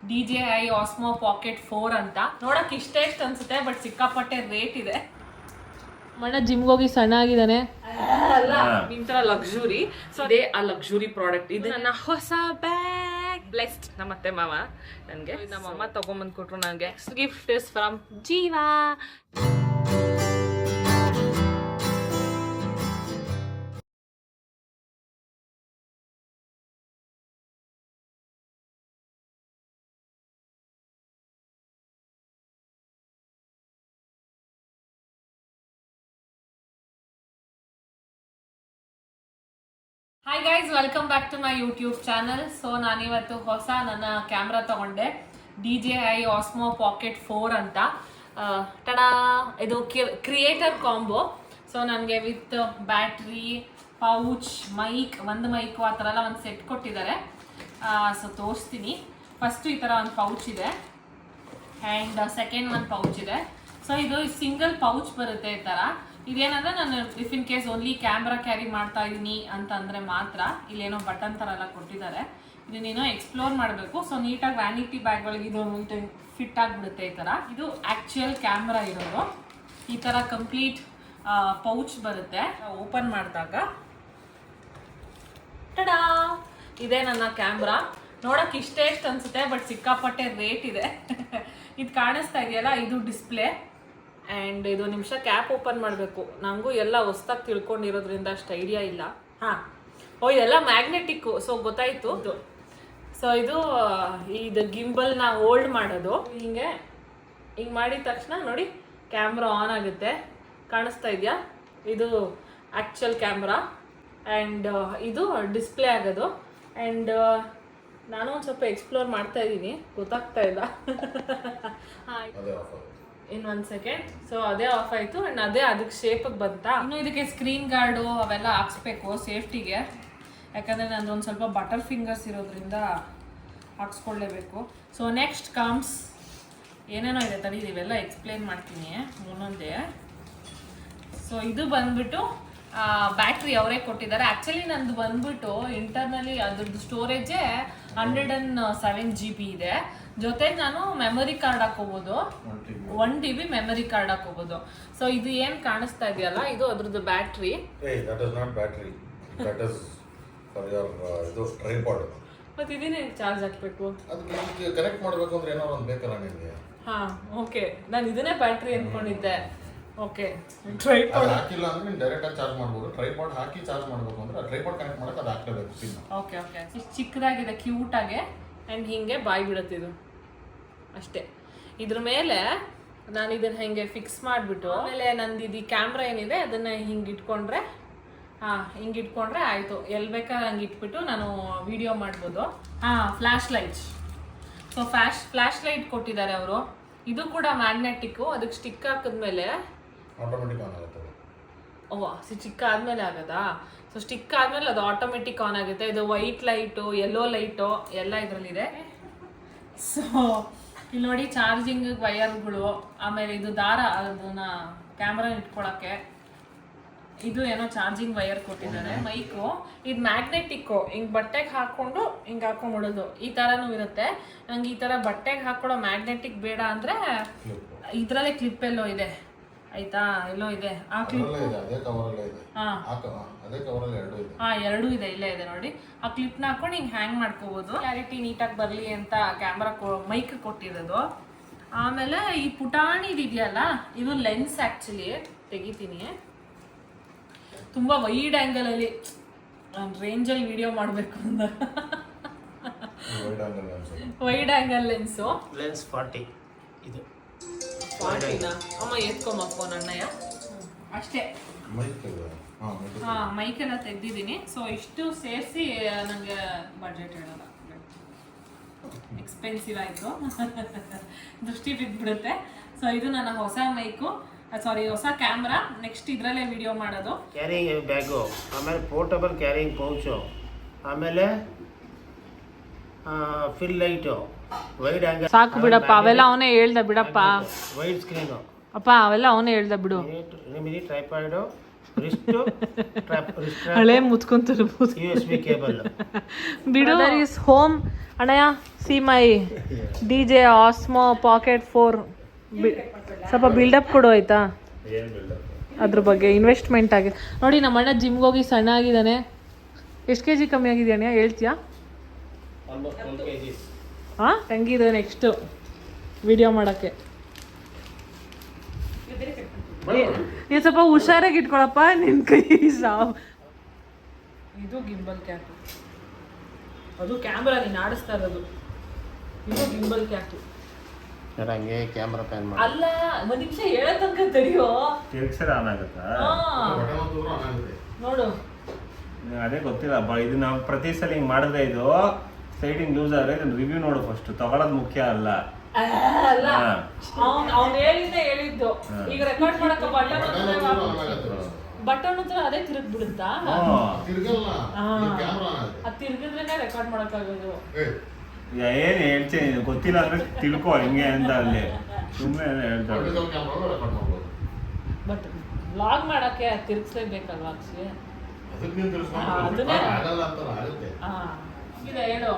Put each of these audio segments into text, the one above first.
DJI Osmo Pocket 4 ಅಂತ ನೋಡಕ್ ಇಷ್ಟ ಅನ್ಸುತ್ತೆ, ಬಟ್ ಸಿಕ್ಕಾಪಟ್ಟೆ ರೇಟ್ ಇದೆ. ಮಣ್ಣ ಜಿಮ್ಗೆ ಹೋಗಿ ಸಣ್ಣ ಆಗಿದ್ದಾನೆ ಅಲ್ಲ, ನಿಮ್ ತರ ಲಕ್ಸುರಿ. ಸೊ ಅದೇ ಆ ಲಕ್ಸುರಿ ಪ್ರಾಡಕ್ಟ್. ಇದು ನನ್ನ ಹೊಸ ಬ್ಯಾಗ್. ಬ್ಲೆಸ್ಡ್ ನಮ್ಮ ಅತ್ತೆ ಮಾವ ನನಗೆ, ನಮ್ಮ ಅಮ್ಮ ತಗೊಂಬಂದ್ ಕೊಟ್ರು ನನಗೆ. Gift is from Jeeva. Hi guys, welcome back to my YouTube channel. So ನಾನಿವತ್ತು ಹೊಸ ನನ್ನ ಕ್ಯಾಮ್ರಾ ತಗೊಂಡೆ, DJI Osmo Pocket 4 ಅಂತ. ಟಡಾ, ಇದು ಕ್ರಿಯೇಟರ್ ಕಾಂಬೋ. ಸೊ ನನಗೆ ವಿತ್ ಬ್ಯಾಟ್ರಿ, ಪೌಚ್, ಒಂದು ಮೈಕು ಆ ಥರ ಎಲ್ಲ ಒಂದು ಸೆಟ್ ಕೊಟ್ಟಿದ್ದಾರೆ. ಸೊ ತೋರಿಸ್ತೀನಿ. ಫಸ್ಟು ಈ ಥರ ಒಂದು ಪೌಚ್ ಇದೆ, ಆ್ಯಂಡ್ ಸೆಕೆಂಡ್ ಒಂದು ಪೌಚ್ ಇದೆ. ಸೊ ಇದು ಸಿಂಗಲ್ ಪೌಚ್ ಬರುತ್ತೆ ಈ ಥರ. ಇದೇನಂದ್ರೆ ನಾನು if in case only camera carry ಮಾಡ್ತಾ ಇದ್ದೀನಿ ಅಂತಂದರೆ ಮಾತ್ರ ಇಲ್ಲೇನೋ ಬಟನ್ ಥರ ಎಲ್ಲ ಕೊಟ್ಟಿದ್ದಾರೆ. ಇದನ್ನೇನೋ ಎಕ್ಸ್ಪ್ಲೋರ್ ಮಾಡಬೇಕು. ಸೊ ನೀಟಾಗಿ ವ್ಯಾನಿಟಿ ಬ್ಯಾಗ್ಗಳಿಗೆ ಇದು ಫಿಟ್ ಆಗಿಬಿಡುತ್ತೆ ಈ ಥರ. ಇದು ಆ್ಯಕ್ಚುಯಲ್ ಕ್ಯಾಮ್ರಾ ಇರೋದು. ಈ ಥರ ಕಂಪ್ಲೀಟ್ ಪೌಚ್ ಬರುತ್ತೆ. ಓಪನ್ ಮಾಡಿದಾಗ ಟಡಾ, ಇದೇ ನನ್ನ ಕ್ಯಾಮ್ರಾ. ನೋಡೋಕೆ ಇಷ್ಟ ಅನ್ಸುತ್ತೆ, ಬಟ್ ಸಿಕ್ಕಾಪಟ್ಟೆ ರೇಟ್ ಇದೆ. ಇದು ಕಾಣಿಸ್ತಾ ಇದೆಯಲ್ಲ, ಇದು ಡಿಸ್ಪ್ಲೇ. ಆ್ಯಂಡ್ ಇದು ನಿಮಿಷ ಕ್ಯಾಪ್ ಓಪನ್ ಮಾಡಬೇಕು. ನನಗೂ ಎಲ್ಲ ಹೊಸ್ದಾಗಿ ತಿಳ್ಕೊಂಡಿರೋದ್ರಿಂದ ಅಷ್ಟು ಐಡಿಯಾ ಇಲ್ಲ. ಇದೆಲ್ಲ ಮ್ಯಾಗ್ನೆಟಿಕ್ಕು. ಸೊ ಗೊತ್ತಾಯಿತು. ಸೊ ಇದು ಗಿಂಬಲ್ನ ಹೋಲ್ಡ್ ಮಾಡೋದು. ಹಿಂಗೆ ಮಾಡಿದ ತಕ್ಷಣ ನೋಡಿ ಕ್ಯಾಮ್ರಾ ಆನ್ ಆಗುತ್ತೆ. ಕಾಣಿಸ್ತಾ ಇದೆಯಾ? ಇದು ಆ್ಯಕ್ಚುಯಲ್ ಕ್ಯಾಮ್ರಾ. ಆ್ಯಂಡ್ ಇದು ಡಿಸ್ಪ್ಲೇ ಆಗೋದು. ಆ್ಯಂಡ್ ನಾನು ಒಂದು ಸ್ವಲ್ಪ ಎಕ್ಸ್ಪ್ಲೋರ್ ಮಾಡ್ತಾ ಇದ್ದೀನಿ, ಗೊತ್ತಾಗ್ತಾ ಇಲ್ಲ. ಇನ್ 1 ಸೆಕೆಂಡ್. ಸೊ ಅದೇ ಆಫ್ ಆಯಿತು. ಆ್ಯಂಡ್ ಅದಕ್ಕೆ ಶೇಪಿಗೆ ಬಂತಾ. ಇನ್ನು ಇದಕ್ಕೆ ಸ್ಕ್ರೀನ್ ಗಾರ್ಡು ಅವೆಲ್ಲ ಹಾಕ್ಸ್ಬೇಕು ಸೇಫ್ಟಿಗೆ. ಯಾಕಂದರೆ ನಂದು ಒಂದು ಸ್ವಲ್ಪ ಬಟರ್ ಫಿಂಗರ್ಸ್ ಇರೋದ್ರಿಂದ ಹಾಕ್ಸ್ಕೊಳ್ಳೇಬೇಕು. ಸೊ ನೆಕ್ಸ್ಟ್ ಕಮ್ಸ್ ಏನೇನೋ ಇದೆ ತಡಿ, ಇವೆಲ್ಲ ಎಕ್ಸ್ಪ್ಲೇನ್ ಮಾಡ್ತೀನಿ ಒಂದೊಂದೇ. ಸೊ ಇದು ಬಂದ್ಬಿಟ್ಟು ಬ್ಯಾಟ್ರಿ ಅವರೇ ಕೊಟ್ಟಿದ್ದಾರೆ. ಆ್ಯಕ್ಚುಲಿ ನಂದು ಬಂದ್ಬಿಟ್ಟು ಇಂಟರ್ನಲಿ ಅದ್ರದ್ದು ಸ್ಟೋರೇಜೇ 107 GB ಇದೆ. ಜೊತೆಗೆ ನಾನು ಮೆಮೊರಿ ಕಾರ್ಡ್ ಹಾಕೋಬೋದು, 1 TB ಮೆಮೊರಿ ಕಾರ್ಡ್ ಹಾಕೋಬೋದು. ಸೊ ಇದು ಏನು ಕಾಣಿಸ್ತಾ ಇದೆಯಲ್ಲ, ಇದು ಅದ್ರದ್ದು ಬ್ಯಾಟ್ರಿ. ಮತ್ತೆ ಇದನ್ನೇ ಚಾರ್ಜ್ ಹಾಕ್ಬೇಕು. ಕನೆಕ್ಟ್ ಮಾಡಬೇಕು ಅಂದ್ರೆ ಏನೋ ಒಂದು ಬೇಕಲ್ಲ ನಿಮಗೆ. ಓಕೆ, ನಾನು ಇದನ್ನೇ ಬ್ಯಾಟ್ರಿ ಅನ್ಕೊಂಡಿದ್ದೆ. ಓಕೆ, ಟ್ರೈಪಾಡ್ ಹಾಕಿಲ್ಲ ಅಂದ್ರೆ ನೀವು ಡೈರೆಕ್ಟ್ ಆಗಿ ಚಾರ್ಜ್ ಮಾಡಬಹುದು. ಟ್ರೈಪಾಡ್ ಹಾಕಿ ಚಾರ್ಜ್ ಮಾಡಬೇಕು ಅಂದ್ರೆ ಟ್ರೈಪಾಡ್ ಕನೆಕ್ಟ್ ಮಾಡಕ್ಕೆ ಅದು ಹಾಕಲೇಬೇಕು ಪಿನ್. ಓಕೆ ಇಷ್ಟು ಚಿಕ್ಕದಾಗಿದೆ, ಕ್ಯೂಟ್ ಆಗಿ. ಆ್ಯಂಡ್ ಹಿಂಗೆ ಬಾಯಿ ಬಿಡುತ್ತೆ ಇದು ಅಷ್ಟೇ. ಇದ್ರ ಮೇಲೆ ನಾನು ಇದನ್ನ ಹಿಂಗೆ ಫಿಕ್ಸ್ ಮಾಡಿಬಿಟ್ಟು ಆಮೇಲೆ ನಂದು ಇದು ಕ್ಯಾಮ್ರಾ ಏನಿದೆ ಅದನ್ನ ಹಿಂಗೆ ಇಟ್ಕೊಂಡ್ರೆ ಆಯಿತು. ಎಲ್ಲಿ ಬೇಕಾದ್ರೆ ಹಂಗೆ ಇಟ್ಬಿಟ್ಟು ನಾನು ವಿಡಿಯೋ ಮಾಡ್ಬೋದು. Flash lights. So flash light ಕೊಟ್ಟಿದ್ದಾರೆ ಅವರು. ಇದು ಕೂಡ ಮ್ಯಾಗ್ನೆಟಿಕ್ಕು. ಅದಕ್ಕೆ ಸ್ಟಿಕ್ ಹಾಕಿದ್ಮೇಲೆ ಆಟೋಮೆಟಿಕ್ ಆನ್ ಆಗುತ್ತೆ. ಸ್ಟಿಕ್ ಆದಮೇಲೆ ಆಗೋದಾ? ಸೊ ಸ್ಟಿಕ್ ಆದಮೇಲೆ ಅದು ಆಟೋಮೆಟಿಕ್ ಆನ್ ಆಗುತ್ತೆ. ಇದು ವೈಟ್ ಲೈಟು, ಯೆಲ್ಲೋ ಲೈಟು ಎಲ್ಲ ಇದರಲ್ಲಿದೆ. ಸೊ ಇಲ್ಲಿ ನೋಡಿ ಚಾರ್ಜಿಂಗ್ ವಯರ್ಗಳು, ಆಮೇಲೆ ಇದು ದಾರ ಅದನ್ನ ಕ್ಯಾಮ್ರಾ ಇಟ್ಕೊಳ್ಳೋಕ್ಕೆ. ಇದು ಏನೋ ಚಾರ್ಜಿಂಗ್ ವಯರ್ ಕೊಟ್ಟಿದ್ದಾರೆ. ಮೈಕು ಇದು ಮ್ಯಾಗ್ನೆಟಿಕ್ಕು. ಹಿಂಗೆ ಬಟ್ಟೆಗೆ ಹಾಕ್ಕೊಂಡು ಹಿಂಗೆ ಹಾಕೊಂಡ್ಬಿಡೋದು. ಈ ಥರನೂ ಇರುತ್ತೆ. ನಂಗೆ ಈ ಥರ ಬಟ್ಟೆಗೆ ಹಾಕೊಳ್ಳೋ ಮ್ಯಾಗ್ನೆಟಿಕ್ ಬೇಡ ಅಂದರೆ ಇದರಲ್ಲೇ ಕ್ಲಿಪ್ ಎಲ್ಲೋ ಇದೆ, ಆಯ್ತಾ? ಎಲ್ಲೋ ಇದೆ ಆ ಕ್ಲಿಪ್. ಎರಡೂ ಇದೆ, ಇಲ್ಲೇ ಇದೆ ನೋಡಿ. ಆ ಕ್ಲಿಪ್ನ ಹಾಕೊಂಡು ಹಿಂಗೆ ಹ್ಯಾಂಗ್ ಮಾಡ್ಕೋಬೋದು. ಕ್ಲಾರಿಟಿ ನೀಟಾಗಿ ಬರಲಿ ಅಂತ ಕ್ಯಾಮ್ರಾ ಮೈಕ್ ಕೊಟ್ಟಿರೋದು. ಆಮೇಲೆ ಈ ಪುಟಾಣಿ ಇದೆಯಲ್ಲ, ಇದು ಲೆನ್ಸ್. ಆ್ಯಕ್ಚುಲಿ ತೆಗಿತೀನಿ. ತುಂಬ ವೈಡ್ ಆ್ಯಂಗಲಲ್ಲಿ ರೇಂಜಲ್ಲಿ ವಿಡಿಯೋ ಮಾಡಬೇಕು ಅಂತ ವೈಡ್ ಆ್ಯಂಗಲ್ ಲೆನ್ಸು. ಲೆನ್ಸ್ 40 ಇದು 40ನಾ? ಅಮ್ಮ ಎತ್ಕೊಮ್ಮ ಫೋನ್ ಅಣ್ಣಯ್ಯ. ಅಷ್ಟೇ. ಮೈಕೆಲ್ಲ ತೆಗ್ದಿದ್ದೀನಿ. ಸೊ ಇಷ್ಟು ಸೇರಿಸಿ ನನಗೆ ಬಡ್ಜೆಟ್ ಹೇಳೋಲ್ಲ, ಎಕ್ಸ್ಪೆನ್ಸಿವ್ ಆಯಿತು. ದೃಷ್ಟಿ ಬಿದ್ದುಬಿಡುತ್ತೆ. ಸೊ ಇದು ನನ್ನ ಹೊಸ ಮೈಕು, ಹೊಸ ಕ್ಯಾಮ್ರಾ. ನೆಕ್ಸ್ಟ್ ಇದರಲ್ಲೇ ವಿಡಿಯೋ ಮಾಡೋದು. ಕ್ಯಾರಿಂಗ್ ಬ್ಯಾಗು, ಆಮೇಲೆ ಪೋರ್ಟಬಲ್ ಕ್ಯಾರಿಂಗ್ ಪೌಚು, ಆಮೇಲೆ ಫಿಲ್ ಲೈಟು, ವೈಡ್ ಆಂಗಲ್. ಸಾಕು ಬಿಡಪ್ಪ, ಅವೆಲ್ಲ ಅವನೇ ಹೇಳ್ದ ಬಿಡಪ್ಪ. ವೈಡ್ ಸ್ಕ್ರೀನು ಅಪ್ಪ, ಅವೆಲ್ಲ ಅವನೇ ಹೇಳ್ದ ಬಿಡು. ಮಿನಿ ಟ್ರೈಪಾಡು, ಹಳೆ ಮುತ್ಕೊಂತಿರ್ಬೋದು. USB cable. ಬಿಡು ಇಸ್ ಹೋಮ್ ಅಣ್ಣಯ್ಯ. See my DJ Osmo Pocket 4. ಸ್ವಲ್ಪ ಬಿಲ್ಡಪ್ ಕೊಡು ಆಯ್ತಾ ಅದ್ರ ಬಗ್ಗೆ. ಇನ್ವೆಸ್ಟ್ಮೆಂಟ್ ಆಗಿ ನೋಡಿ, ನಮ್ಮ ಅಣ್ಣ ಜಿಮ್ಗೆ ಹೋಗಿ ಸಣ್ಣ ಆಗಿದ್ದಾನೆ. ಎಷ್ಟು kg ಕಮ್ಮಿ ಆಗಿದೆ ಅಣ್ಣ ಹೇಳ್ತೀಯಾ? ಹಾಂ, ಹೆಂಗಿದೆ ನೆಕ್ಸ್ಟು ವಿಡಿಯೋ ಮಾಡೋಕ್ಕೆ? ನೀನು ಸ್ವಲ್ಪ ಹುಷಾರಾಗಿ ಇಟ್ಕೊಳಪ್ಪ, ನಿನ್ನ ಕೈ ಸಾವು. ಇದು ಗಿಂಬಲ್ ಕ್ಯಾಟು, ಅದು ಕ್ಯಾಮ್ರಾ ನೀನು ಆಡಿಸ್ತಾ ಇರೋದು. ಇದು ಗಿಂಬಲ್ ಕ್ಯಾಟು. ಹಂಗೆ ಕ್ಯಾಮ್ರಾ ಪ್ಯಾನ್ ಮಾಡಿ. ಅಲ್ಲ, ಒಂದು ನಿಮಿಷ ಹೇಳೋ ತನಕ ತಡಿಯೋ. ಆನ್ ಆಗುತ್ತಾ? ನೋಡು, ಅದೇ ಗೊತ್ತಿಲ್ಲ. ಇದು ನಾವು ಪ್ರತಿ ಸಲ ಹಿಂಗೆ ಮಾಡಿದ್ರೆ ಇದು ಸೈಡಿಂಗ್ ಲೂಸ್ ಆದರೆ ಇದನ್ನ ರಿವ್ಯೂ ನೋಡು ಫಸ್ಟ್. ತಗೊಳ್ಳೋದು ಮುಖ್ಯ ಅಲ್ಲ. ಅಲ್ಲ, ಅವ್ನು ಹೇಳಿದ್ದು. ಈಗ ರೆಕಾರ್ಡ್ ಮಾಡಕ್ಕೆ ಬಟನ್ ಹತ್ರ ಅದೇ ತಿರುಗ್ ಬಿಡುತ್ತಾ? ಅದು ತಿರುಗಿದ್ರೇನೆ ರೆಕಾರ್ಡ್ ಮಾಡಕ್ಕಾಗೋದು. ಏನು ಹೇಳ್ತೀನಿ ಗೊತ್ತಿಲ್ಲ ಅಂದ್ರೆ ತಿಳ್ಕೊ ಹಿಂಗೆ ಅಂತ ಅಲ್ಲಿ ಸುಮ್ಮನೆ ಹೇಳ್ತಾರೆ. ಬಟ್ ವ್ಲಾಗ್ ಮಾಡಕ್ಕೆ ತಿರುಗಿಸ್ಲೇಬೇಕಲ್ವಾ ಅಕ್ಷಯ್? ಇದೆ ಹೇಳು.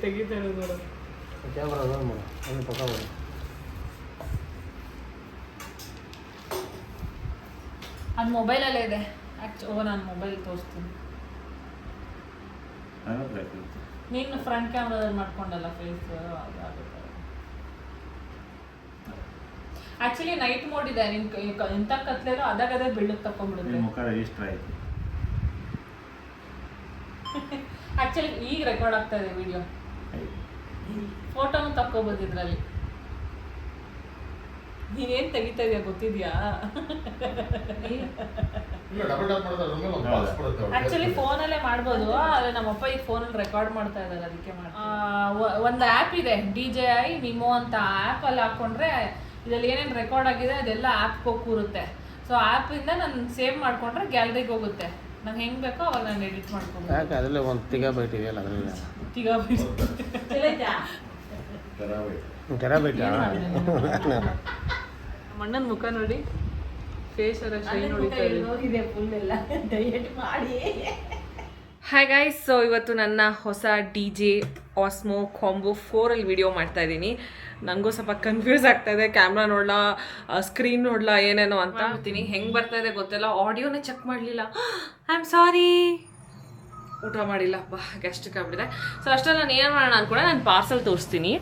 ತೆಗಿತಾರೆ ನೋಡು ಕ್ಯಾಮ್ರಾ ಆನ್ ಮಾಡು, ಅದನ್ನ ತಗೋಬೋದು. ಅದು ಮೊಬೈಲಲ್ಲೇ ಇದೆ. ನಾನು ಮೊಬೈಲ್ ತೋರಿಸ್ತೀನಿ. ನೀನು ಫ್ರಂಟ್ ಕ್ಯಾಮ್ರಾದಲ್ಲಿ ಮಾಡ್ಕೊಂಡಲ್ಲ ಫೇಸ್, ಆಕ್ಚುಲಿ ನೈಟ್ ಮೋಡ್ ಇದೆ. ಎಂತ ಕತ್ಲೇರೋ ಅದಾಗದೇ ಬೆಳ್ಳಕ್ಕೆ ತಕೊಂಡ್ಬಿಡುತ್ತೆ. ಮುಖ ರಿಜಿಸ್ಟರ್ ಆಯ್ತು. ಆಕ್ಚುಲಿ ಈಗ ರೆಕಾರ್ಡ್ ಆಗ್ತಾ ಇದೆ ವಿಡಿಯೋ. ಫೋಟೋನು ತಕ್ಕೋಬೋದು ಇದರಲ್ಲಿ. ನೀನೇನ್ ತೆಗಿತಾ ಇದೆಯಾ ಗೊತ್ತಿದ್ಯಾ? ಆಕ್ಚುಲಿ ಫೋನಲ್ಲೇ ಮಾಡ್ಬೋದು, ಆದ್ರೆ ನಮ್ಮಪ್ಪ ಈ ಫೋನಲ್ಲಿ ರೆಕಾರ್ಡ್ ಮಾಡ್ತಾ ಇದ್ದಾರೆ, ಅದಕ್ಕೆ ಒಂದು ಆ್ಯಪ್ ಇದೆ DJI Mimo ಅಂತ. ಆ್ಯಪ್ ಅಲ್ಲಿ ಹಾಕೊಂಡ್ರೆ ಇದರಲ್ಲಿ ಏನೇನು ರೆಕಾರ್ಡ್ ಆಗಿದೆ ಅದೆಲ್ಲ ಆ್ಯಪ್ಗೆ ಹೋಗಿ ಕೂರುತ್ತೆ. ಸೊ ಆ್ಯಪಿಂದ ನಾನು ಸೇವ್ ಮಾಡ್ಕೊಂಡ್ರೆ ಗ್ಯಾಲರಿಗೆ ಹೋಗುತ್ತೆ. ನಾನು ಹೆಂಗೆ ಬೇಕೋ ಅವಾಗ ನಾನು ಎಡಿಟ್ ಮಾಡ್ಕೊಂಡು. ಯಾಕೆ ಅದರಲ್ಲೇ 1 TB ಇದೆಯಲ್ಲ, ಅದರಲ್ಲಿ ಟೆರಾಬೈಟ್. ಮಣ್ಣನ ಮುಖ ನೋಡಿ, ಫೇಸ್ ಎಲ್ಲ ಶೈನ್ ಹೊಡಿತಾ ಇದೆ ಫುಲ್ ಎಲ್ಲ ಡಯಟ್ ಮಾಡಿ. ಹಾಯ್ ಗೈಸ್, ಸೊ ಇವತ್ತು ನನ್ನ ಹೊಸ DJ Osmo Combo 4 ವಿಡಿಯೋ ಮಾಡ್ತಾ ಇದ್ದೀನಿ. ನನಗೂ ಸ್ವಲ್ಪ ಕನ್ಫ್ಯೂಸ್ ಆಗ್ತಾ ಇದೆ. ಕ್ಯಾಮ್ರಾ ನೋಡ್ಲಾ, ಸ್ಕ್ರೀನ್ ನೋಡ್ಲಾ, ಏನೇನೋ ಅಂತ ಹೇಳ್ತೀನಿ. ಹೆಂಗೆ ಬರ್ತಾ ಇದೆ ಗೊತ್ತಿಲ್ಲ. ಆಡಿಯೋನೇ ಚೆಕ್ ಮಾಡಲಿಲ್ಲ. I am sorry. ಊಟ ಮಾಡಿಲ್ಲ, ಗ್ಯಾಸ್ಟ್ರಿಕ್ ಆಗ್ಬಿಟ್ಟಿದೆ. ಸೊ ಅಷ್ಟೆಲ್ಲ ನಾನು ಏನು ಮಾಡೋಣ ಅಂದ್ಕೊಂಡೆ, ನಾನು ಪಾರ್ಸಲ್ ತೋರಿಸ್ತೀನಿ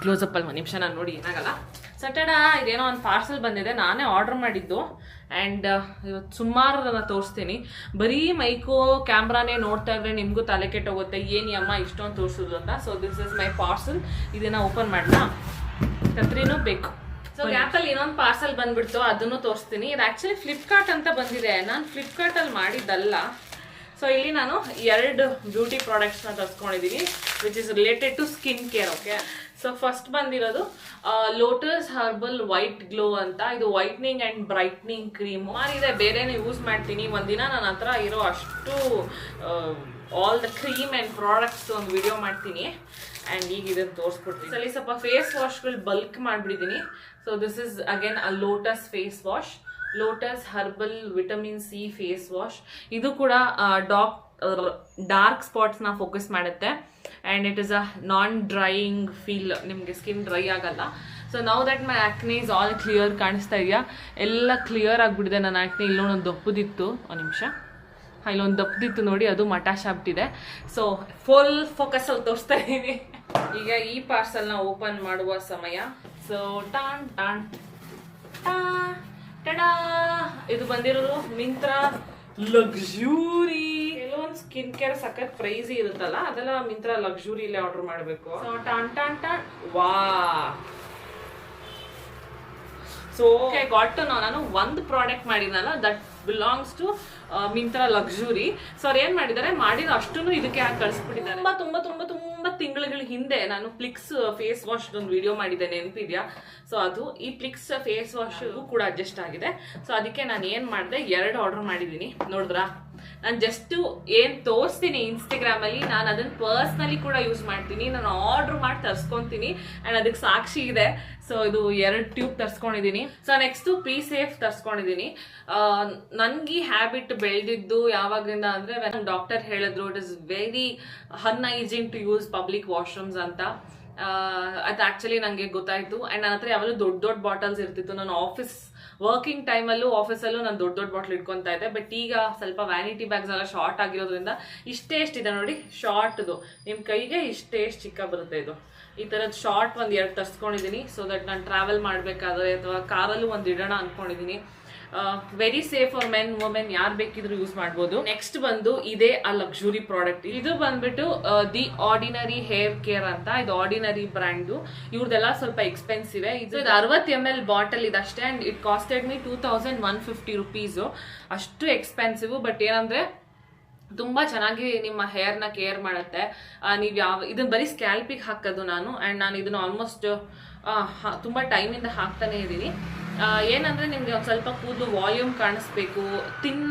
ಕ್ಲೋಸಪ್ಪಲ್ಲಿ. ಒಂದು ನಿಮಿಷ ನಾನು ನೋಡಿ, ಏನಾಗಲ್ಲ. ಸಟಡ ಇದೇನೋ ಒಂದು ಪಾರ್ಸಲ್ ಬಂದಿದೆ, ನಾನೇ ಆರ್ಡರ್ ಮಾಡಿದ್ದು. ಆ್ಯಂಡ್ ಇವತ್ತು ಸುಮಾರು ನಾನು ತೋರಿಸ್ತೀನಿ. ಬರೀ ಮೈಕು ಕ್ಯಾಮ್ರಾನೇ ನೋಡ್ತಾ ಇದ್ರೆ ನಿಮಗೂ ತಲೆ ಕೆಟ್ಟೋಗುತ್ತೆ, ಏನು ಅಮ್ಮ ಇಷ್ಟೊಂದು ತೋರಿಸೋದು ಅಂತ. So this is my parcel. ಇದನ್ನು ಓಪನ್ ಮಾಡಲಾ? ಕತ್ರಿನೂ ಬೇಕು. ಸೊ ಗ್ಯಾಪಲ್ಲಿ ಇನ್ನೊಂದು ಪಾರ್ಸಲ್ ಬಂದ್ಬಿಡ್ತು, ಅದನ್ನು ತೋರಿಸ್ತೀನಿ. ಇದು ಆ್ಯಕ್ಚುಲಿ ಫ್ಲಿಪ್ಕಾರ್ಟ್ ಅಂತ ಬಂದಿದೆ. ನಾನು ಫ್ಲಿಪ್ಕಾರ್ಟಲ್ಲಿ ಮಾಡಿದ್ದಲ್ಲ. ಸೊ ಇಲ್ಲಿ ನಾನು 2 ಬ್ಯೂಟಿ ಪ್ರಾಡಕ್ಟ್ಸ್ನ ತರಿಸ್ಕೊಂಡಿದ್ದೀನಿ, which is related to skin care. Okay, so first ಬಂದಿರೋದು ಲೋಟಸ್ ಹರ್ಬಲ್ ವೈಟ್ ಗ್ಲೋ ಅಂತ. ಇದು ವೈಟ್ನಿಂಗ್ ಆ್ಯಂಡ್ ಬ್ರೈಟ್ನಿಂಗ್ ಕ್ರೀಮು ಇದೆ. ಬೇರೆನೇ ಯೂಸ್ ಮಾಡ್ತೀನಿ. ಒಂದಿನ ನನ್ನ ಹತ್ರ ಇರೋ ಅಷ್ಟು all the cream and products ಒಂದು ವಿಡಿಯೋ ಮಾಡ್ತೀನಿ. ಆ್ಯಂಡ್ ಈಗ ಇದನ್ನು ತೋರಿಸ್ಕೊಡ್ತೀನಿ. ಅಲ್ಲಿ ಸ್ವಲ್ಪ ಫೇಸ್ ವಾಶ್ಗಳು ಬಲ್ಕ್ ಮಾಡಿಬಿಟ್ಟಿದ್ದೀನಿ. So this is again a Lotus face wash, Lotus herbal vitamin C face wash. ಇದು ಕೂಡ ಡಾರ್ಕ್ ಸ್ಪಾಟ್ಸ್ನ ಫೋಕಸ್ ಮಾಡುತ್ತೆ. And it is a non drying feel, ನಿಮಗೆ ಸ್ಕಿನ್ ಡ್ರೈ ಆಗಲ್ಲ. So now that my acne is all clear. ಕಾಣಿಸ್ತಾ ಇದೆಯಾ? ಎಲ್ಲ clear ಆಗಿಬಿಟ್ಟಿದೆ ನನ್ನ ಆ್ಯಕ್ನೆ. ಇಲ್ಲೊಂದು ದಪ್ಪದಿತ್ತು, ಒಂದು ನಿಮಿಷ, ಇಲ್ಲೊಂದು ದಪ್ಪದಿತ್ತು ನೋಡಿ, ಅದು ಮಟಾಶ್ ಆಗ್ಬಿಟ್ಟಿದೆ. ಸೊ ಫುಲ್ ಫೋಕಸಲ್ಲಿ ತೋರಿಸ್ತಾ ಇದ್ದೀನಿ. ಈಗ ಈ ಪಾರ್ಸಲ್ನ ಓಪನ್ ಮಾಡುವ ಸಮಯ. ಸೊ ಟಾನ್ ಟಾನ್ ಟಡಾ, ಇದು ಬಂದಿರೋದು ಮಿಂತ್ರಾ ಲಕ್ಸುರಿ. ಕೆಲವೊಂದು ಸ್ಕಿನ್ ಕೇರ್ ಸಖತ್ ಪ್ರೈಸಿ ಇರುತ್ತಲ್ಲ, ಅದೆಲ್ಲ ಮಿಂತ್ರಾ ಲಕ್ಸುರಿಲೇ ಆರ್ಡರ್ ಮಾಡಬೇಕು. ಸೊ ಟಾನ್ ಟಾನ್ ಟಾನ್, ವಾ. ಸೊ ಗಾಟ್ ಟು ನೋ, ನಾನು ಒಂದು ಪ್ರಾಡಕ್ಟ್ ಮಾಡಿದ್ನಲ್ಲ, that belongs to Myntra luxury. So ಅವ್ರು ಏನು ಮಾಡಿದ್ದಾರೆ, ಮಾಡಿದ ಅಷ್ಟನ್ನು ಇದಕ್ಕೆ ಹಾಕಿ ಕಳಿಸ್ಬಿಟ್ಟಿದ್ದಾರೆ. ತುಂಬ ತುಂಬ ತುಂಬ ತುಂಬ ತಿಂಗಳ ಹಿಂದೆ ನಾನು ಪ್ಲಿಕ್ಸ್ ಫೇಸ್ ವಾಶ್ ಒಂದು ವಿಡಿಯೋ ಮಾಡಿದ್ದೆ, ನೆನಪಿದ್ಯಾ? ಸೊ ಅದು ಈ ಪ್ಲಿಕ್ಸ್ ಫೇಸ್ ವಾಶ್ ಕೂಡ ಅಡ್ಜಸ್ಟ್ ಆಗಿದೆ. ಸೊ ಅದಕ್ಕೆ ನಾನು ಏನು ಮಾಡಿದೆ, 2 ಆರ್ಡರ್ ಮಾಡಿದ್ದೀನಿ. ನೋಡಿದ್ರಾ? ನಾನು ಜಸ್ಟ್ ಏನ್ ತೋರಿಸ್ತೀನಿ ಇನ್ಸ್ಟಾಗ್ರಾಮ್ ಅಲ್ಲಿ, ನಾನು ಅದನ್ನ ಪರ್ಸ್ನಲಿ ಕೂಡ ಯೂಸ್ ಮಾಡ್ತೀನಿ. ನಾನು ಆರ್ಡರ್ ಮಾಡಿ ತರ್ಸ್ಕೊಂತೀನಿ ಅಂಡ್ ಅದಕ್ಕೆ ಸಾಕ್ಷಿ ಇದೆ. ಸೊ ಇದು 2 ಟ್ಯೂಬ್ ತರ್ಸ್ಕೊಂಡಿದ್ದೀನಿ. ಸೊ ನೆಕ್ಸ್ಟ್ ಪ್ರೀ ಸೇಫ್ ತರ್ಸ್ಕೊಂಡಿದ್ದೀನಿ. ನನ್ಗೆ ಈ ಹ್ಯಾಬಿಟ್ ಬೆಳೆದಿದ್ದು ಯಾವಾಗ್ರಿಂದ ಅಂದ್ರೆ ಡಾಕ್ಟರ್ ಹೇಳಿದ್ರು it is very unhygienic to use public washrooms ಅಂತ. ಅದು ಆಕ್ಚುಲಿ ನಂಗೆ ಗೊತ್ತಾಯ್ತು. ಅಂಡ್ ನನ್ನ ಹತ್ರ ಯಾವಾಗಲೂ ದೊಡ್ಡ ಬಾಟಲ್ಸ್ ಇರ್ತಿತ್ತು. ನಾನು ವರ್ಕಿಂಗ್ ಟೈಮಲ್ಲೂ ಆಫೀಸಲ್ಲೂ ನಾನು ದೊಡ್ಡ ಬಾಟ್ಲ್ ಇಟ್ಕೊತಾ ಇದ್ದೆ. ಬಟ್ ಈಗ ಸ್ವಲ್ಪ ವ್ಯಾನಿಟಿ ಬ್ಯಾಗ್ಸ್ ಎಲ್ಲ ಶಾರ್ಟ್ ಆಗಿರೋದ್ರಿಂದ ಇಷ್ಟೇ ಎಷ್ಟಿದೆ ನೋಡಿ, ಶಾರ್ಟ್ದು ನಿಮ್ಮ ಕೈಗೆ ಇಷ್ಟೇ ಎಷ್ಟು ಚಿಕ್ಕ ಬರುತ್ತೆ. ಇದು ಈ ಥರದ್ದು ಶಾರ್ಟ್ 2 ತರಿಸ್ಕೊಂಡಿದ್ದೀನಿ. ಸೊ ದಟ್ ನಾನು ಟ್ರಾವೆಲ್ ಮಾಡಬೇಕಾದ್ರೆ ಅಥವಾ ಕಾರಲ್ಲೂ ಒಂದು ಇಡೋಣ ಅಂದ್ಕೊಂಡಿದ್ದೀನಿ. Very safe for men women, ಯಾರು ಬೇಕಿದ್ರು ಯೂಸ್ ಮಾಡ್ಬೋದು. ನೆಕ್ಸ್ಟ್ ಬಂದು ಇದೇ ಆ ಲಕ್ಸುರಿ ಪ್ರಾಡಕ್ಟ್. ಇದು ಬಂದ್ಬಿಟ್ಟು ದಿ ಆರ್ಡಿನರಿ ಹೇರ್ ಕೇರ್ ಅಂತ. ಇದು ಆರ್ಡಿನರಿ ಬ್ರ್ಯಾಂಡು. ಇವ್ರದೆಲ್ಲ ಸ್ವಲ್ಪ ಎಕ್ಸ್ಪೆನ್ಸಿವ್. ಇದು 60 ml ಬಾಟಲ್ ಇದಷ್ಟೇ. And it costed me 2150 rupees. ಅಷ್ಟು ಎಕ್ಸ್ಪೆನ್ಸಿವ್. ಬಟ್ ಏನಂದ್ರೆ ತುಂಬಾ ಚೆನ್ನಾಗಿ ನಿಮ್ಮ ಹೇರ್ನ ಕೇರ್ ಮಾಡುತ್ತೆ. ನೀವು ಇದನ್ನ ಬರೀ ಸ್ಕ್ಯಾಲ್ಪಿಗೆ ಹಾಕೋದು ನಾನು. ಅಂಡ್ ನಾನು ಇದನ್ನ ಆಲ್ಮೋಸ್ಟ್ ತುಂಬಾ ಟೈಮಿಂದ ಹಾಕ್ತಾನೆ ಇದ್ದೀನಿ. ಏನಂದ್ರೆ ನಿಮ್ಗೆ ಒಂದು ಸ್ವಲ್ಪ ಕೂದಲು ವಾಲ್ಯೂಮ್ ಕಾಣಿಸ್ಬೇಕು,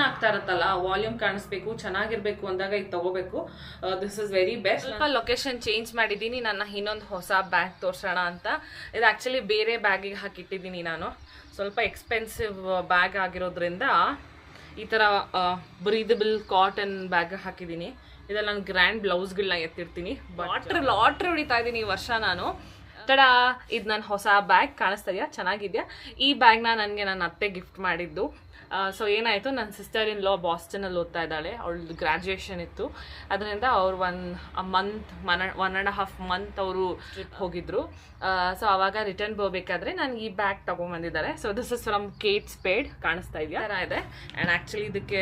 ಆಗ್ತಾ ಇರುತ್ತಲ್ಲ, ವಾಲ್ಯೂಮ್ ಕಾಣಿಸ್ಬೇಕು, ಚೆನ್ನಾಗಿರ್ಬೇಕು ಅಂದಾಗ ಇದು ತಗೋಬೇಕು. This is very best. ಸ್ವಲ್ಪ ಲೊಕೇಶನ್ ಚೇಂಜ್ ಮಾಡಿದ್ದೀನಿ. ನನ್ನ ಇನ್ನೊಂದು ಹೊಸ ಬ್ಯಾಗ್ ತೋರ್ಸೋಣ ಅಂತ. ಇದು ಆಕ್ಚುಲಿ ಬೇರೆ ಬ್ಯಾಗಿಗೆ ಹಾಕಿಟ್ಟಿದ್ದೀನಿ ನಾನು. ಸ್ವಲ್ಪ ಎಕ್ಸ್ಪೆನ್ಸಿವ್ ಬ್ಯಾಗ್ ಆಗಿರೋದ್ರಿಂದ ಈ ಥರ ಬ್ರೀದಬಲ್ ಕಾಟನ್ ಬ್ಯಾಗ್ ಹಾಕಿದ್ದೀನಿ. ಇದೆಲ್ಲ ನಾನು ಗ್ರ್ಯಾಂಡ್ ಬ್ಲೌಸ್ಗಳನ್ನ ಎತ್ತಿರ್ತೀನಿ. ಲಾಟ್ರಿ ಹೊಡಿತಾ ಇದ್ದೀನಿ ಈ ವರ್ಷ ನಾನು. ಇದು ನನ್ನ ಹೊಸ ಬ್ಯಾಗ್ ಕಾಣಿಸ್ತಾ ಇದೆಯಾ, ಚೆನ್ನಾಗಿದೆಯಾ? ಈ ಬ್ಯಾಗ್ನ ನನಗೆ ನನ್ನ ಅತ್ತೆ ಗಿಫ್ಟ್ ಮಾಡಿದ್ದು. ಸೊ ಏನಾಯಿತು, ನನ್ನ ಸಿಸ್ಟರ್ ಇನ್ ಲಾ ಬಾಸ್ಟನಲ್ಲಿ ಓದ್ತಾ ಇದ್ದಾಳೆ, ಅವಳದು ಗ್ರ್ಯಾಜುಯೇಷನ್ ಇತ್ತು. ಅದರಿಂದ ಅವ್ರು 1.5 ಮಂತ್ ಅವರು ಟ್ರಿಪ್ ಹೋಗಿದ್ರು. ಸೊ ಆವಾಗ ರಿಟರ್ನ್ ಹೋಗ್ಬೇಕಾದ್ರೆ ನನಗೆ ಈ ಬ್ಯಾಗ್ ತೊಗೊಂಬಂದಿದ್ದಾರೆ. So this is from Kate Spade, ಕಾಣಿಸ್ತಾ ಇದೆಯಾ? ಥರ ಇದೆ. ಆ್ಯಂಡ್ ಆ್ಯಕ್ಚುಲಿ ಇದಕ್ಕೆ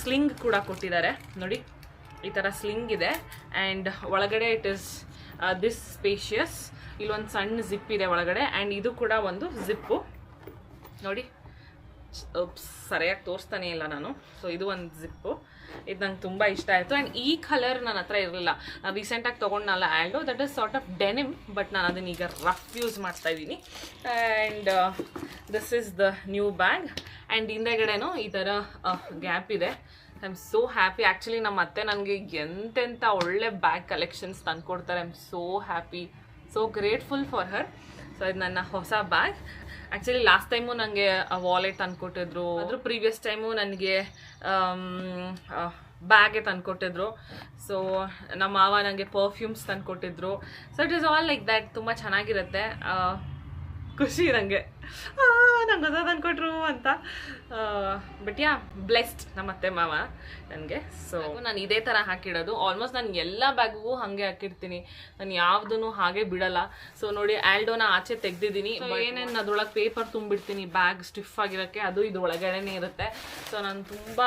ಸ್ಲಿಂಗ್ ಕೂಡ ಕೊಟ್ಟಿದ್ದಾರೆ ನೋಡಿ. ಈ ಥರ ಸ್ಲಿಂಗ್ ಇದೆ. ಆ್ಯಂಡ್ ಒಳಗಡೆ ಇಟ್ ಇಸ್ ದಿಸ್ ಸ್ಪೇಷಿಯಸ್. ಇಲ್ಲೊಂದು ಸಣ್ಣ ಜಿಪ್ ಇದೆ ಒಳಗಡೆ. ಆ್ಯಂಡ್ ಇದು ಕೂಡ ಒಂದು ಜಿಪ್ಪು ನೋಡಿ. ಸರಿಯಾಗಿ ತೋರಿಸ್ತಾನೆ ಇಲ್ಲ ನಾನು. ಸೊ ಇದು ಒಂದು ಜಿಪ್ಪು. ಇದು ನಂಗೆ ತುಂಬ ಇಷ್ಟ ಆಯಿತು. ಆ್ಯಂಡ್ ಈ ಕಲರ್ ನನ್ನ ಹತ್ರ ಇರಲಿಲ್ಲ. ನಾನು ರೀಸೆಂಟಾಗಿ ತೊಗೊಂಡನಲ್ಲ Aldo, that is sort of denim. But ನಾನು ಅದನ್ನ ಈಗ ರಫ್ ಯೂಸ್ ಮಾಡ್ತಾ ಇದ್ದೀನಿ. And this is the new bag. And ಹಿಂದೆಗಡೆನೂ ಈ ಥರ ಗ್ಯಾಪ್ ಇದೆ. I am so happy. Actually ನಮ್ಮ ಅತ್ತೆ ನನಗೆ ಎಂತೆಂಥ ಒಳ್ಳೆ ಬ್ಯಾಗ್ ಕಲೆಕ್ಷನ್ಸ್ ತಂದುಕೊಡ್ತಾರೆ. I am so happy, so grateful for her. So ಇದು ನನ್ನ ಹೊಸ ಬ್ಯಾಗ್. ಆ್ಯಕ್ಚುಲಿ ಲಾಸ್ಟ್ ಟೈಮು ನನಗೆ ವಾಲೆಟ್ ತಂದುಕೊಟ್ಟಿದ್ರು. ಅದ್ರ ಪ್ರೀವಿಯಸ್ ಟೈಮು ನನಗೆ ಬ್ಯಾಗೆ ತಂದುಕೊಟ್ಟಿದ್ರು. ಸೊ ನಮ್ಮ ಮಾವ ನನಗೆ ಪರ್ಫ್ಯೂಮ್ಸ್ ತಂದುಕೊಟ್ಟಿದ್ರು. So it is all like that. ತುಂಬ ಚೆನ್ನಾಗಿರುತ್ತೆ. ಖುಷಿ ನನಗೆ, ನಂಗೆ ಹೊಸ ತಂದುಕೊಟ್ರು ಅಂತ. ಬಟ್ ಯಾ, ಬ್ಲೆಸ್ಡ್ ನಮ್ಮ ಅತ್ತೆ ಮಾವ ನನಗೆ. ಸೊ ನಾನು ಇದೇ ಥರ ಹಾಕಿಡೋದು. ಆಲ್ಮೋಸ್ಟ್ ನಾನು ಎಲ್ಲ ಬ್ಯಾಗಿಗೂ ಹಾಗೆ ಹಾಕಿರ್ತೀನಿ. ನಾನು ಯಾವುದೂ ಹಾಗೆ ಬಿಡಲ್ಲ. ಸೊ ನೋಡಿ, ಆಲ್ಡೋನ ಆಚೆ ತೆಗ್ದಿದ್ದೀನಿ. ಏನೇನು ಅದ್ರೊಳಗೆ ಪೇಪರ್ ತುಂಬಿಡ್ತೀನಿ ಬ್ಯಾಗ್ ಸ್ಟಿಫ್ ಆಗಿರೋಕ್ಕೆ, ಅದು ಇದು ಒಳಗಡೆನೇ ಇರುತ್ತೆ. ಸೊ ನಾನು ತುಂಬ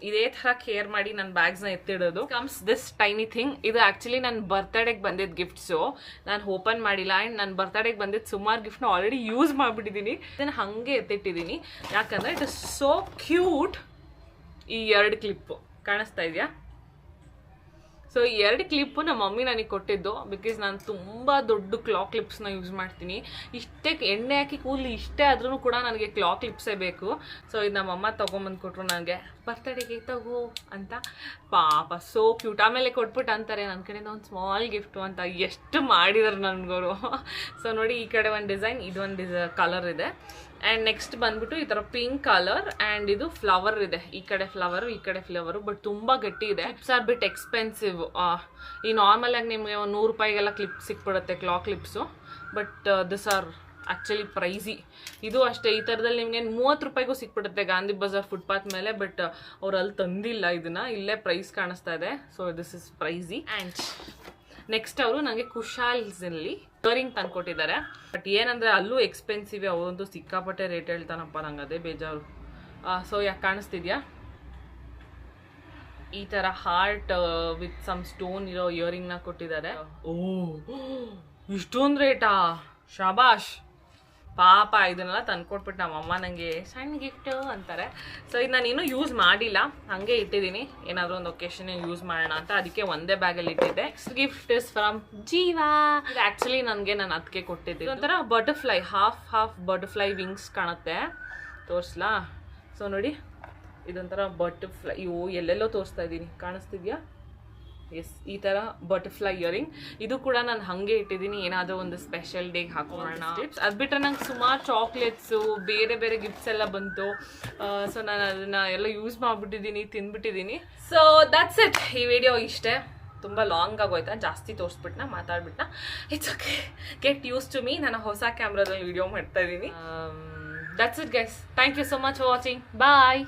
ಇದೇ ಥರ ಕೇರ್ ಮಾಡಿ ನನ್ನ ಬ್ಯಾಗ್ಸ್ನ ಎತ್ತಿಡೋದು. Comes this tiny thing. ಇದು ಆ್ಯಕ್ಚುಲಿ ನನ್ನ ಬರ್ತಡೇಗೆ ಬಂದಿದ್ದ ಗಿಫ್ಟ್ಸು. ನಾನು ಓಪನ್ ಮಾಡಿಲ್ಲ. ಆ್ಯಂಡ್ ನನ್ನ ಬರ್ತಡೇಗೆ ಬಂದಿದ್ದು ಸುಮಾರು ಗಿಫ್ಟ್ನ ಆಲ್ರೆಡಿ ಯೂಸ್ ಮಾಡಿಬಿಟ್ಟಿದ್ದೀನಿ. ಇದನ್ನು ಹಾಗೆ ಎತ್ತಿಟ್ಟಿದ್ದೀನಿ. ಯಾಕಂದರೆ ಇಟ್ ಇಸ್ ಸೋ ಕ್ಯೂಟ್. ಈ 2 ಕ್ಲಿಪ್ಪು ಕಾಣಿಸ್ತಾ ಇದೆಯಾ? ಸೊ ಈ 2 ಕ್ಲಿಪ್ಪು ನಮ್ಮ ಮಮ್ಮಿ ನನಗೆ ಕೊಟ್ಟಿದ್ದು. ಬಿಕಾಸ್ ನಾನು ತುಂಬ ದೊಡ್ಡ ಕ್ಲಾಕ್ ಕ್ಲಿಪ್ಸ್ನ ಯೂಸ್ ಮಾಡ್ತೀನಿ. ಇಷ್ಟೇ ಎಣ್ಣೆ ಹಾಕಿ ಕೂದಲು ಇಷ್ಟೇ ಆದ್ರೂ ಕೂಡ ನನಗೆ ಕ್ಲಾಕ್ ಕ್ಲಿಪ್ಸೇ ಬೇಕು. ಸೊ ಇದು ನಮ್ಮಮ್ಮ ತೊಗೊಂಬಂದು ಕೊಟ್ಟರು ನನಗೆ, ಬರ್ತಡೇಗೆ ತಗೋ ಅಂತ. ಪಾಪ ಸೋ ಕ್ಯೂಟ್. ಆಮೇಲೆ ಕೊಟ್ಬಿಟ್ಟು ಅಂತಾರೆ ನನ್ನ ಕಡೆಯಿಂದ ಒಂದು ಸ್ಮಾಲ್ ಗಿಫ್ಟು ಅಂತ. ಎಷ್ಟು ಮಾಡಿದಾರೆ ನನಗೋರು. ಸೊ ನೋಡಿ, ಈ ಕಡೆ ಒಂದು ಡಿಸೈನ್, ಇದೊಂದು ಕಲರ್ ಇದೆ. ಆ್ಯಂಡ್ ನೆಕ್ಸ್ಟ್ ಬಂದ್ಬಿಟ್ಟು ಈ ಥರ ಪಿಂಕ್ ಕಲರ್. ಆ್ಯಂಡ್ ಇದು ಫ್ಲವರ್ ಇದೆ. ಈ ಕಡೆ ಫ್ಲವರು, ಈ ಕಡೆ ಫ್ಲವರು. ಬಟ್ ತುಂಬ ಗಟ್ಟಿ ಇದೆ. Clips are bit expensive. ಈ ನಾರ್ಮಲಾಗಿ ನಿಮಗೆ 100 ರೂಪಾಯಿಗೆಲ್ಲ ಕ್ಲಿಪ್ ಸಿಕ್ಬಿಡುತ್ತೆ, clock clips. But this are actually pricey. ಇದು ಅಷ್ಟೇ. ಈ ಥರದಲ್ಲಿ ನಿಮಗೆ 30 ರೂಪಾಯಿಗೂ ಸಿಕ್ಬಿಡುತ್ತೆ ಗಾಂಧಿ ಬಜಾರ್ ಫುಟ್ಪಾತ್ ಮೇಲೆ. ಬಟ್ ಅವ್ರು ಅಲ್ಲಿ ತಂದಿಲ್ಲ ಇದನ್ನು, ಇಲ್ಲೇ ಪ್ರೈಸ್ ಕಾಣಿಸ್ತಾ ಇದೆ. So this is pricey. And next ಅವರು ನನಗೆ ಕುಶಾಲ್ಸಲ್ಲಿ ಇಯರಿಂಗ್ ತಂದ್ಕೊಟ್ಟಿದ್ದಾರೆ. ಬಟ್ ಏನಂದರೆ ಅಲ್ಲೂ ಎಕ್ಸ್ಪೆನ್ಸಿವ್. ಅವರಂತೂ ಸಿಕ್ಕಾಪಟ್ಟೆ ರೇಟ್ ಹೇಳ್ತಾನಪ್ಪ, ನಂಗೆ ಅದೇ ಬೇಜಾರು. ಸೊ ಯಾಕೆ ಕಾಣಿಸ್ತಿದ್ಯಾ? ಈ ಥರ ಹಾರ್ಟ್ ವಿತ್ ಸಮ್ ಸ್ಟೋನ್ ಇರೋ ಇಯರಿಂಗ್ನ ಕೊಟ್ಟಿದ್ದಾರೆ. ಇಷ್ಟೊಂದು ರೇಟಾ? ಶಾಬಾಷ್. ಪಾಪ ಇದನ್ನೆಲ್ಲ ತಂದ್ಕೊಟ್ಬಿಟ್ಟು ನಮ್ಮಮ್ಮ ನನಗೆ ಸಣ್ಣ ಗಿಫ್ಟು ಅಂತಾರೆ. ಸೊ ಇದು ನಾನು ಇನ್ನೂ ಯೂಸ್ ಮಾಡಿಲ್ಲ, ಹಾಗೆ ಇಟ್ಟಿದ್ದೀನಿ. ಏನಾದರೂ ಒಂದು ಒಕೇಶನ್ ಯೂಸ್ ಮಾಡೋಣ ಅಂತ, ಅದಕ್ಕೆ ಒಂದೇ ಬ್ಯಾಗಲ್ಲಿ ಇಟ್ಟಿದ್ದೆ. ನೆಕ್ಸ್ಟ್ ಗಿಫ್ಟ್ ಇಸ್ ಫ್ರಮ್ ಜೀವಾ. ಇದು ಆ್ಯಕ್ಚುಲಿ ನನಗೆ ನಾನು ಅದಕ್ಕೆ ಕೊಟ್ಟಿದ್ದೆ. ಒಂಥರ ಬಟರ್ಫ್ಲೈ, ಹಾಫ್ ಬಟರ್ಫ್ಲೈ ವಿಂಗ್ಸ್ ಕಾಣುತ್ತೆ. ತೋರಿಸ್ಲಾ? ಸೊ ನೋಡಿ, ಇದೊಂಥರ ಬಟರ್ಫ್ಲೈ, ಇವು ಎಲ್ಲೆಲ್ಲೋ ತೋರಿಸ್ತಾ ಇದ್ದೀನಿ, ಕಾಣಿಸ್ತಿದ್ಯಾ? ಎಸ್, ಈ ಥರ ಬಟರ್ಫ್ಲೈ ಇಯರಿಂಗ್. ಇದು ಕೂಡ ನಾನು ಹಾಗೆ ಇಟ್ಟಿದ್ದೀನಿ, ಏನಾದರೂ ಒಂದು ಸ್ಪೆಷಲ್ ಡೇಗೆ ಹಾಕೋಣ. ಅದು ಬಿಟ್ಟರೆ ನಂಗೆ ಸುಮಾರು ಚಾಕ್ಲೇಟ್ಸು, ಬೇರೆ ಬೇರೆ ಗಿಫ್ಟ್ಸ್ ಎಲ್ಲ ಬಂತು. ಸೊ ನಾನು ಅದನ್ನು ಎಲ್ಲ ಯೂಸ್ ಮಾಡಿಬಿಟ್ಟಿದ್ದೀನಿ, ತಿಂದ್ಬಿಟ್ಟಿದ್ದೀನಿ. So that's it. ಈ ವಿಡಿಯೋ ಇಷ್ಟೇ. ತುಂಬ ಲಾಂಗ್ ಆಗೋಯ್ತಾ, ಜಾಸ್ತಿ ತೋರಿಸ್ಬಿಟ್ನ, ಮಾತಾಡ್ಬಿಟ್ನ. It's okay, get use to me. ನಾನು ಹೊಸ ಕ್ಯಾಮ್ರಾದಲ್ಲಿ ವಿಡಿಯೋ ಮಾಡ್ತಾ ಇದ್ದೀನಿ. That's it guys. Thank you so much for watching. Bye.